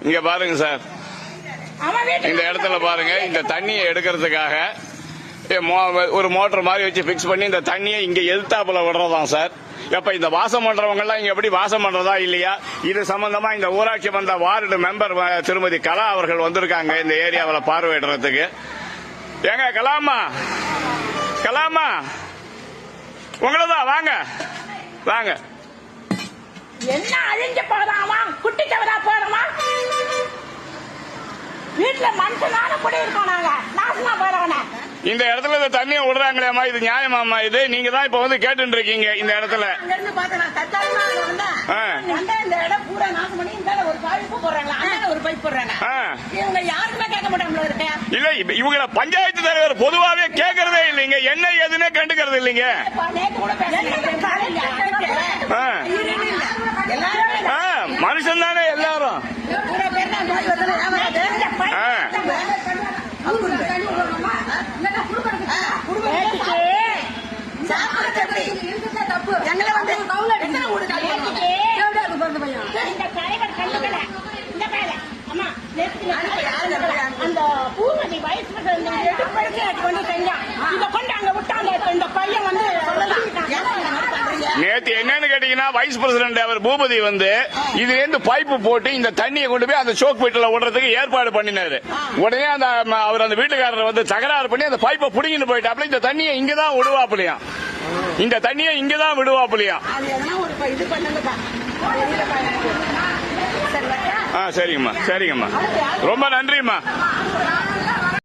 இங்க பாருங்க சார், இந்த இடத்துல பாருங்க, இந்த தண்ணியை எடுக்கிறதுக்காக ஒரு மோட்டர் மாதிரி வச்சு பிக்ஸ் பண்ணி இந்த தண்ணியை இங்க எதிர்த்தாப்புல விடுறதாம் சார். எப்ப இந்த வாசம் பண்றவங்க எல்லாம் இங்க எப்படி வாசம் பண்றதா இல்லையா, இது சம்பந்தமா இந்த ஊராட்சி மன்ற வார்டு மெம்பர் திருமதி கலா அவர்கள் வந்திருக்காங்க இந்த ஏரியாவில் பார்வையிடுறதுக்கு. ஏங்க கலாமா, கலாமா உங்களதான், வாங்க வாங்க. என்ன அழிஞ்சு போதாமா, குட்டி தவறா போறோமா? வீட்டுல மனுஷனால கூட இருக்கோம், நாங்க நாசமா போறவன. இந்த இடத்துல இந்த தண்ணியை விடுறாங்களேம்மா, இது நியாயமாமா? இது நீங்க தான் இப்ப வந்து கேட்டு இருக்கீங்க இந்த இடத்துல. இந்த இடம் பூரா நாசம் பண்ணி இந்த ஒரு பைப்பு போடுறாங்களா, அந்த ஒரு பைப் போடுறாங்க. இவங்க யாருக்குமே கேட்க மாட்டாங்க. இல்ல இவங்கள பஞ்சாயத்து தலைவர் பொதுவாவே கேட்கறதே இல்லைங்க, என்ன ஏதுன்னே கண்டுக்கிறது இல்லைங்க. மனுஷன் தானே எல்லாரும். அந்த பூமதி வயசு கொண்டு செஞ்சான், இதை கொண்டு அங்க விட்டாங்க. இந்த பையன் வந்து நேத்து என்னன்னு கேட்டீங்கன்னா, வைஸ் பிரசிடண்ட் அவர் பூபதி வந்து இதுல இருந்து பைப்பு போட்டு இந்த தண்ணியை கொண்டு போய் அந்த சோக் வீட்டுல விடுறதுக்கு ஏற்பாடு பண்ணினாரு. உடனே அந்த அவர் அந்த வீட்டுக்காரர் வந்து தகராறு பண்ணி அந்த பைப்பை புடிங்கிட்டு போயிட்டாப்ல. இந்த தண்ணியை இங்கதான் விடுவாப்லையா, இந்த தண்ணியை இங்கதான் விடுவாப்லையா. சரிங்கம்மா, சரிங்கம்மா, ரொம்ப நன்றிம்மா.